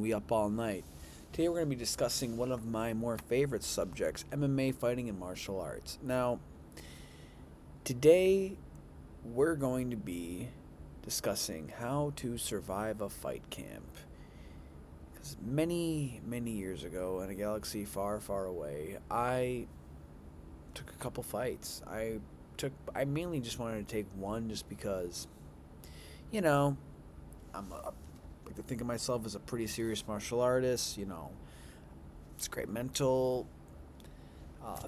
be up all night. Today we're going to be discussing one of my more favorite subjects, MMA fighting and martial arts. Now, today we're going to be discussing how to survive a fight camp. Because many, many years ago, in a galaxy far, far away, I took a couple fights. I mainly just wanted to take one just because, you know, I like to think of myself as a pretty serious martial artist. It's great mental,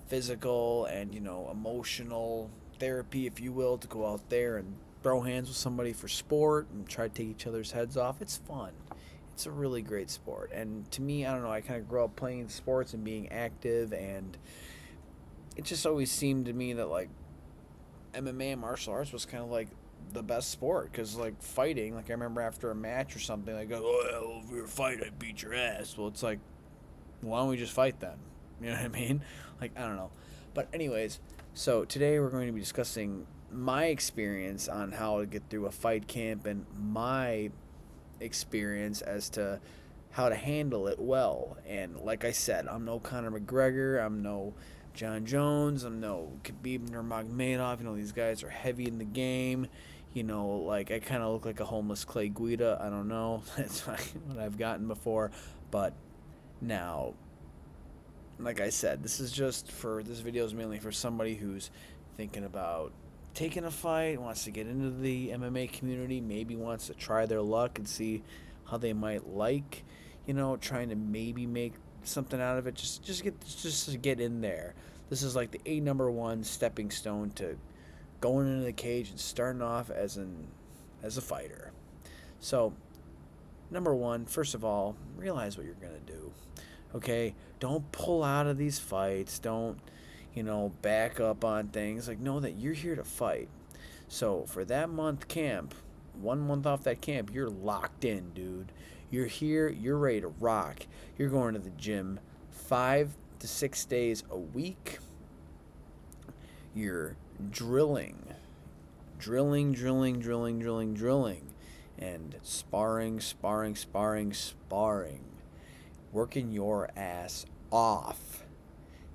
physical, and emotional therapy, if you will, to go out there and throw hands with somebody for sport and try to take each other's heads off. It's fun. It's a really great sport, and to me, I don't know. I kind of grew up playing sports and being active, and it just always seemed to me that like MMA and martial arts was kind of like the best sport because like fighting, like I remember after a match or something, like, oh, well, if we were a fight, I'd beat your ass. Well, it's like, why don't we just fight then? You know what I mean? Like, I don't know. But anyways, so today we're going to be discussing my experience on how to get through a fight camp and my experience as to how to handle it well. And like I said, I'm no Conor McGregor, I'm no John Jones, I'm no Khabib Nurmagomedov. These guys are heavy in the game. Like I kind of look like a homeless Clay Guida. I don't know. That's what I've gotten before. But now, like I said, this video is mainly for somebody who's thinking about taking a fight, wants to get into the MMA community, maybe wants to try their luck and see how they might like, trying to maybe make something out of it. Just to get in there. This is like the number one stepping stone to going into the cage and starting off as a fighter. So, number one, first of all, realize what you're gonna do. Okay, don't pull out of these fights. Don't back up on things. Like, know that you're here to fight. So for that month camp, 1 month off that camp, you're locked in, dude. You're here, you're ready to rock. You're going to the gym 5 to 6 days a week. You're drilling, and sparring, working your ass off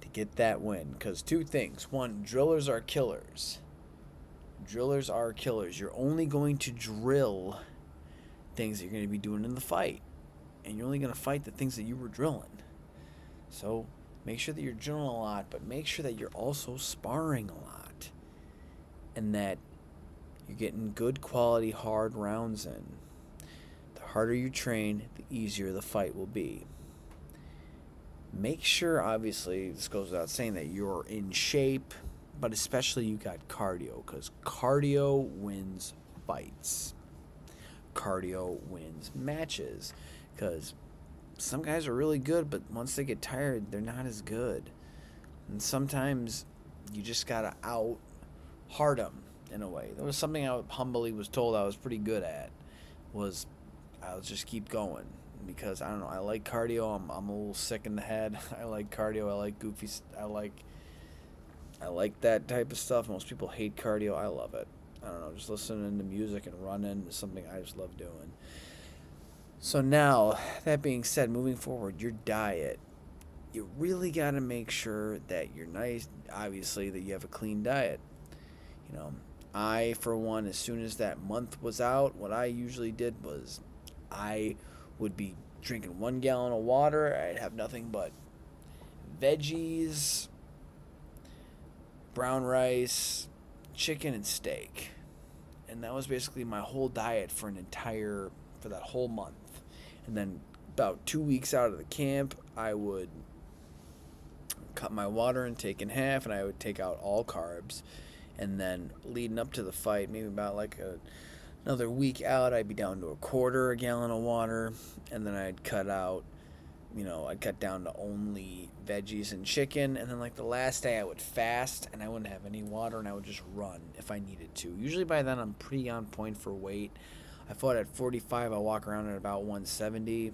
to get that win. Because two things. One, drillers are killers. You're only going to drill things that you're going to be doing in the fight. And you're only going to fight the things that you were drilling. So make sure that you're drilling a lot, but make sure that you're also sparring a lot. And that you're getting good quality hard rounds in. The harder you train, the easier the fight will be. Make sure, obviously, this goes without saying, that you're in shape, but especially you got cardio, because cardio wins fights. Cardio wins matches, because some guys are really good, but once they get tired, they're not as good. And sometimes you just gotta out hard them in a way. There was something I humbly was told I was pretty good at, was I'll just keep going. Because I don't know, I like cardio. I'm a little sick in the head. I like cardio. I like goofy. I like that type of stuff. Most people hate cardio. I love it. I don't know, just listening to music and running is something I just love doing. So now, that being said, moving forward, your diet. You really got to make sure that you're nice. Obviously, that you have a clean diet. I, for one, as soon as that month was out, what I usually did was I would be drinking 1 gallon of water. I'd have nothing but veggies, brown rice, chicken, and steak. And that was basically my whole diet for that whole month. And then about 2 weeks out of the camp, I would cut my water intake in half, and I would take out all carbs. And then leading up to the fight, maybe about like another week out, I'd be down to 1/4 gallon of water, and then I'd cut down to only veggies and chicken, and then like the last day I would fast, and I wouldn't have any water, and I would just run if I needed to. Usually by then I'm pretty on point for weight. I fought at 45, I walk around at about 170.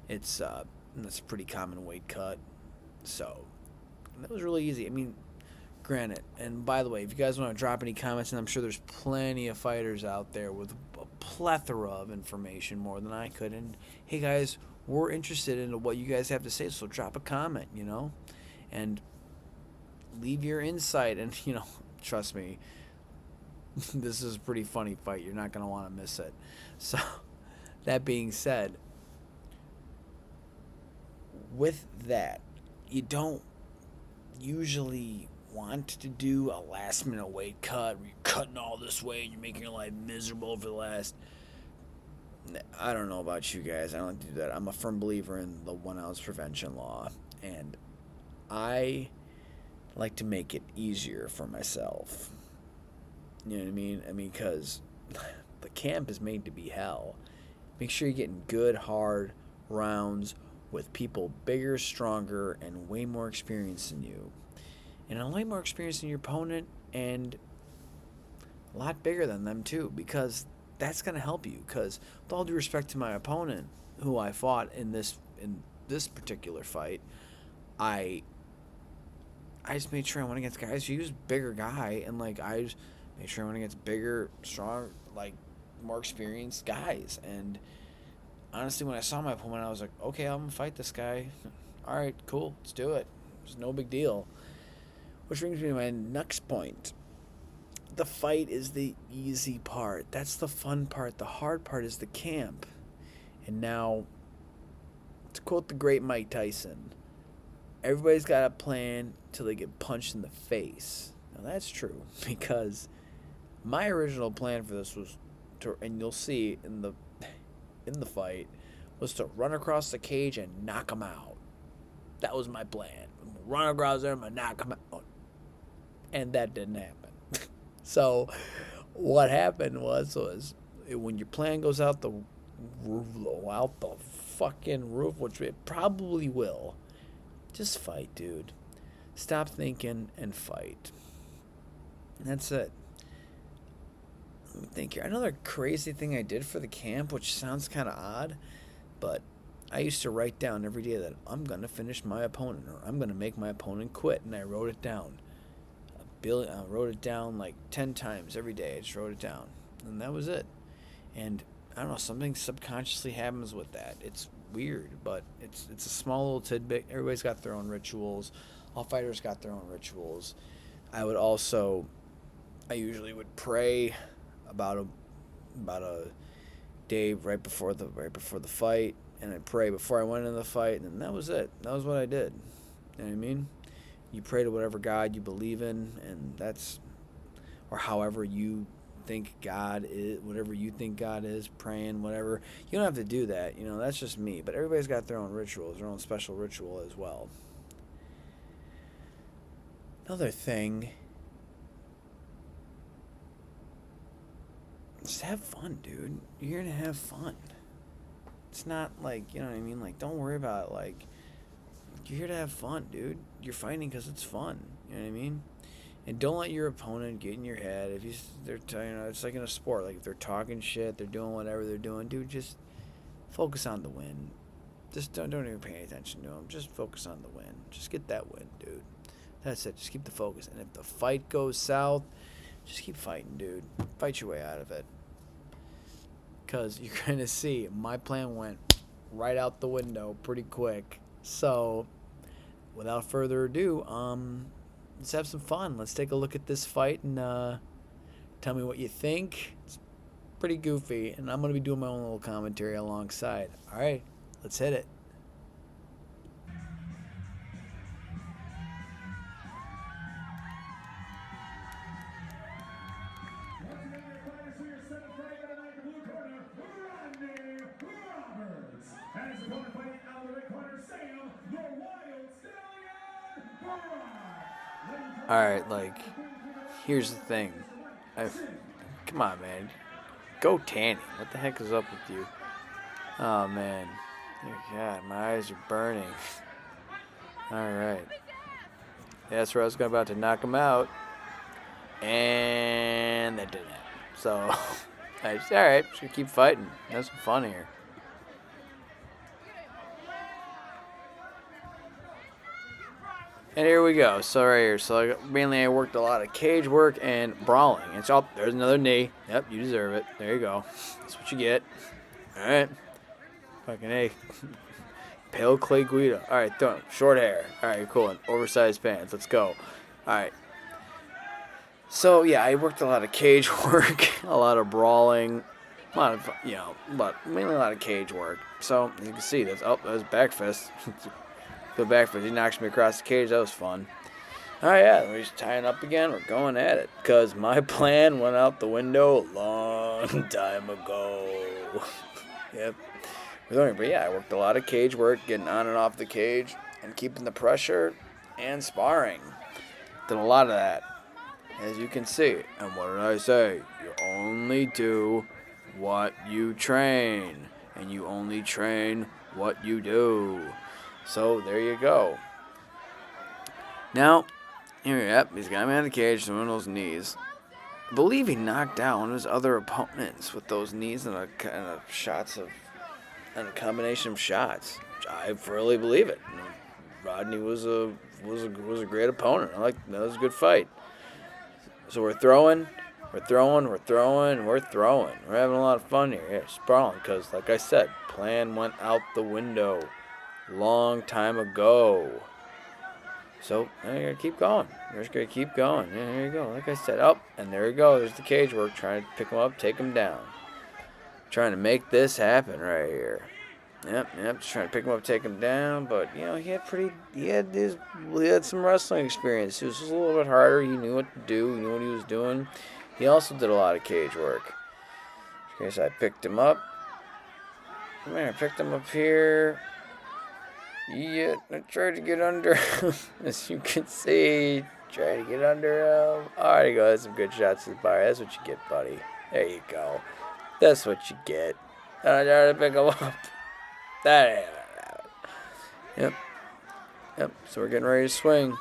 That's a pretty common weight cut. So that was really easy. I mean, granted, and by the way, if you guys want to drop any comments, and I'm sure there's plenty of fighters out there with plethora of information, more than I could. And hey, guys, we're interested in what you guys have to say, so drop a comment, and leave your insight. And, trust me, this is a pretty funny fight. You're not going to want to miss it. So, that being said, with that, you don't usually want to do a last minute weight cut where you're cutting all this weight and you're making your life miserable for the last. I don't know about you guys. I don't like to do that. I'm a firm believer in the 1 ounce prevention law, and I like to make it easier for myself. You know what I mean? Because the camp is made to be hell. Make sure you're getting good, hard rounds with people bigger, stronger, and way more experienced than you. And a lot more experience than your opponent, and a lot bigger than them too, because that's going to help you. Because with all due respect to my opponent, who I fought in this particular fight, I just made sure I went against guys. He was a bigger guy, and I just made sure I went against bigger, strong, more experienced guys. And honestly, when I saw my opponent, I was like, okay, I'm gonna fight this guy. All right, cool, let's do it. It's no big deal. Which brings me to my next point. The fight is the easy part. That's the fun part. The hard part is the camp. And now, to quote the great Mike Tyson, everybody's got a plan till they get punched in the face. Now that's true, because my original plan for this was to, and you'll see in the fight, was to run across the cage and knock him out. That was my plan. Run across there and knock him out. And that didn't happen. So what happened was when your plan goes out the fucking roof, which it probably will, just fight, dude. Stop thinking and fight. And that's it. Let me think here. Another crazy thing I did for the camp, which sounds kind of odd, but I used to write down every day that I'm going to finish my opponent, or I'm going to make my opponent quit, and I wrote it down. I wrote it down 10 times every day. I just wrote it down, and that was it. And I don't know, something subconsciously happens with that. It's weird, but it's a small little tidbit. Everybody's got their own rituals. All fighters got their own rituals. I usually would pray about a day right before the fight, and I'd pray before I went into the fight, and that was it. That was what I did. You know what I mean? You pray to whatever God you believe in, and or however you think God is, whatever you think God is, praying, whatever. You don't have to do that. That's just me. But everybody's got their own rituals, their own special ritual as well. Another thing, just have fun, dude. You're going to have fun. It's not you know what I mean? Don't worry about it. You're here to have fun, dude. You're fighting because it's fun. You know what I mean? And don't let your opponent get in your head. If it's like in a sport. If they're talking shit, they're doing whatever they're doing, dude, just focus on the win. Just don't even pay attention to them. Just focus on the win. Just get that win, dude. That's it. Just keep the focus. And if the fight goes south, just keep fighting, dude. Fight your way out of it. Because you're going to see my plan went right out the window pretty quick. So, without further ado, let's have some fun. Let's take a look at this fight and tell me what you think. It's pretty goofy, and I'm going to be doing my own little commentary alongside. All right, let's hit it. Alright, here's the thing. Come on, man. Go tanning. What the heck is up with you? Oh, man. God, my eyes are burning. Alright. Yeah, that's where I was about to knock him out. And that didn't happen. So, alright, just gonna keep fighting. Have some fun here. And here we go. So right here. So mainly I worked a lot of cage work and brawling. And so there's another knee. Yep, you deserve it. There you go. That's what you get. All right. Fucking A. Pale Clay Guida. All right, throw him. Short hair. All right, cool. And oversized pants. Let's go. All right. So yeah, I worked a lot of cage work, a lot of brawling, a lot of but mainly a lot of cage work. So you can see that was back fist. The back fist. He knocks me across the cage. That was fun. All right, yeah, we're just tying up again. We're going at it because my plan went out the window a long time ago. Yep. But yeah, I worked a lot of cage work, getting on and off the cage, and keeping the pressure, and sparring. Did a lot of that, as you can see. And what did I say? You only do what you train, and you only train what you do. So there you go. Now, he's got me on the cage, so one of those knees. I believe he knocked down his other opponents with those knees and a combination of shots. I really believe it. Rodney was a great opponent. That was a good fight. So we're throwing. We're having a lot of fun here. Yeah, sprawling, because like I said, plan went out the window long time ago. So now you gotta keep going. You're just gonna keep going. Yeah, there you go. Like I said, and there you go. There's the cage work. Trying to pick him up, take him down. Trying to make this happen right here. Yep. Just trying to pick him up, take him down. But he had some wrestling experience. It was just a little bit harder. He knew what to do. He knew what he was doing. He also did a lot of cage work. Okay, so I picked him up. I picked him up here. Yeah, I tried to get under him. As you can see, try to get under him. Alright, go. That's some good shots to the bar. That's what you get, buddy. There you go. That's what you get. And I tried to pick him up. Yep. So we're getting ready to swing.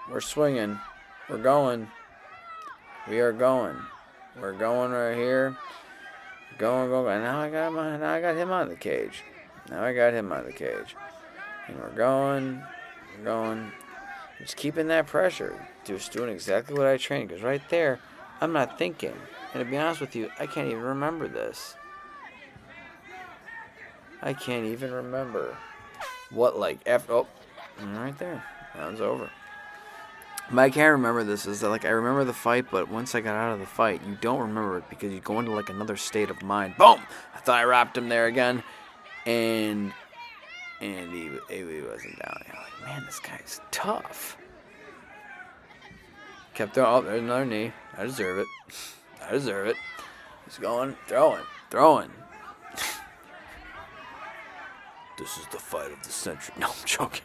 We're swinging. We're going. We are going. We're going right here. Going. And now I got him on the cage. And we're going. Just keeping that pressure. Just doing exactly what I trained. Because right there, I'm not thinking. And to be honest with you, I can't even remember this. I can't even remember what, right there. That was over. But I can't remember this. I remember the fight, but once I got out of the fight, you don't remember it because you go into another state of mind. Boom! I thought I wrapped him there again, and he wasn't down. You're like, man, this guy's tough. Kept throwing. Oh, there's another knee. I deserve it. He's going, throwing. This is the fight of the century. No, I'm joking.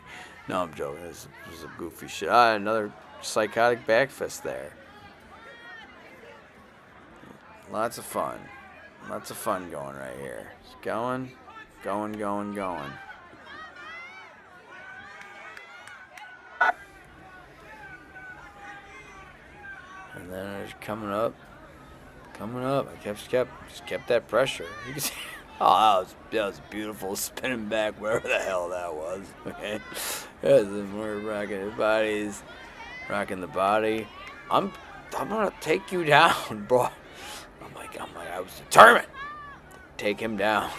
This is a goofy shit. Another psychotic back fist there. Lots of fun going right here. Just going. And then I was coming up. I kept that pressure. You can see. Oh, that was beautiful. Spinning back wherever the hell that was. Okay, we're rocking his bodies, rocking the body. I'm gonna take you down, bro. I'm like, I was determined to take him down.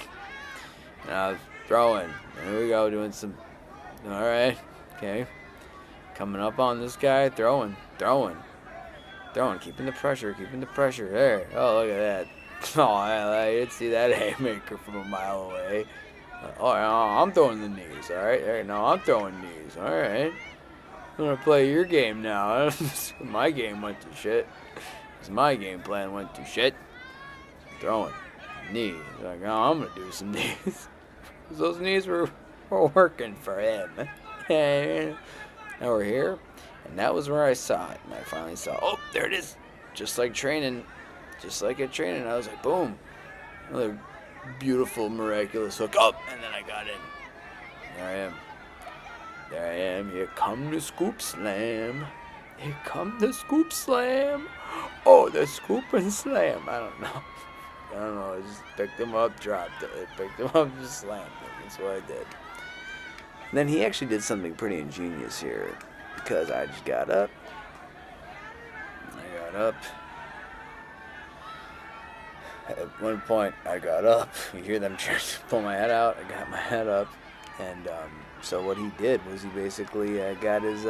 And I was throwing. There we go, doing some. All right, okay. Coming up on this guy, throwing. Keeping the pressure. There. Oh, look at that. Oh, I didn't see that haymaker from a mile away. I'm throwing the knees, all right? No, I'm throwing knees, all right? I'm going to play your game now. My game went to shit. My game plan went to shit. Throwing knees. Like, I'm going to do some knees. Those knees were working for him. Now we're here, and that was where I saw it. And I finally saw, there it is. Just like training. I was like, boom. Another beautiful, miraculous hook up, and then I got in. There I am. Here come the scoop slam. Oh, the scoop and slam. I don't know. I just picked him up, dropped it. Picked him up, just slammed him. That's what I did. And then he actually did something pretty ingenious here. because I just got up. At one point, I got up. You hear them trying to pull my head out. I got my head up. And so what he did was he basically got his,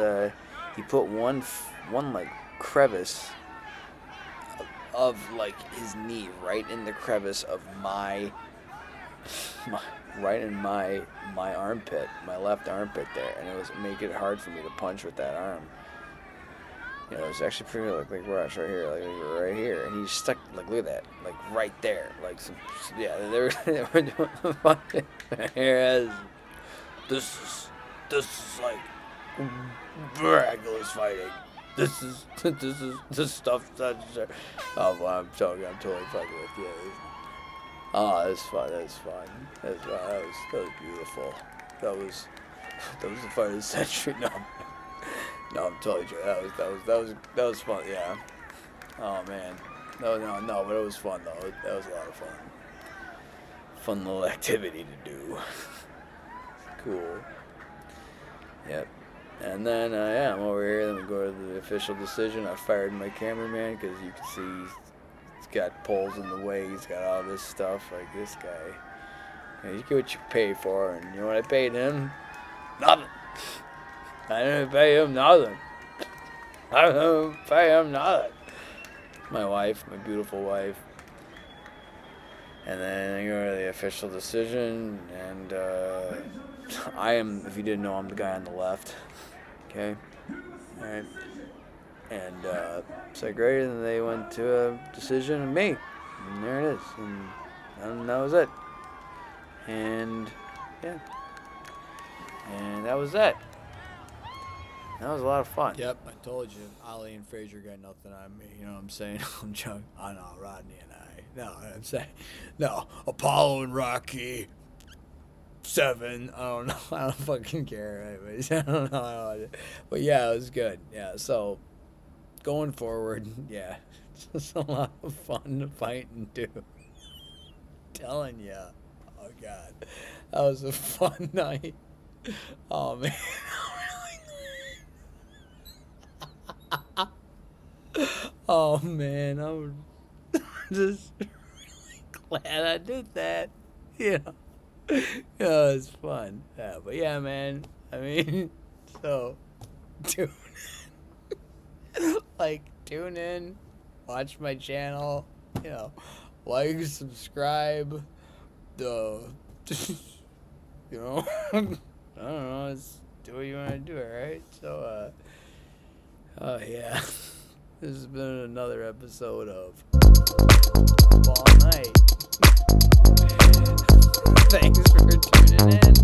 he put one like crevice of like his knee right in the crevice of my right in my armpit, my left armpit there, and it was making it hard for me to punch with that arm. You know, it was actually pretty like rush right here, like right here, and he stuck like look at that, like right there, like some yeah. They were doing the fucking here. This is like miraculous fighting. This is stuff that. Oh, well, I'm totally fucking with you. Oh, that was fun. That was beautiful. That was the fight of the century. No, I'm totally joking. That was fun. Yeah. Oh man. No, but it was fun though. That was a lot of fun. Fun little activity to do. Cool. Yep. And then I'm over here. Then we go to the official decision. I fired my cameraman because you can see he's got poles in the way. He's got all this stuff like this guy. And you get what you pay for, and you know what I paid him? Nothing. I didn't pay him nothing. My wife, my beautiful wife. And then I go to the official decision, and I am, if you didn't know, I'm the guy on the left. Okay? Alright. And so great, and they went to a decision of me. And there it is. And that was it. And, yeah. And that was it. That was a lot of fun. Yep, I told you, Ali and Frazier got nothing on me. You know what I'm saying? I'm joking. Oh, no, Rodney and I. No, I'm saying, no, Apollo and Rocky 7. I don't know. I don't fucking care. Anyways, I don't know. But yeah, it was good. Yeah, so going forward, yeah, it's just a lot of fun to fight and do. Telling you. Oh, God. That was a fun night. Oh, man. Oh man, I'm just really glad I did that. Yeah, it was fun. Yeah, but yeah, man. I mean, so tune in, watch my channel. You know, like, subscribe. You know, I don't know. Just do what you want to do, alright? So, oh yeah. This has been another episode of Up All Night. Thanks for tuning in.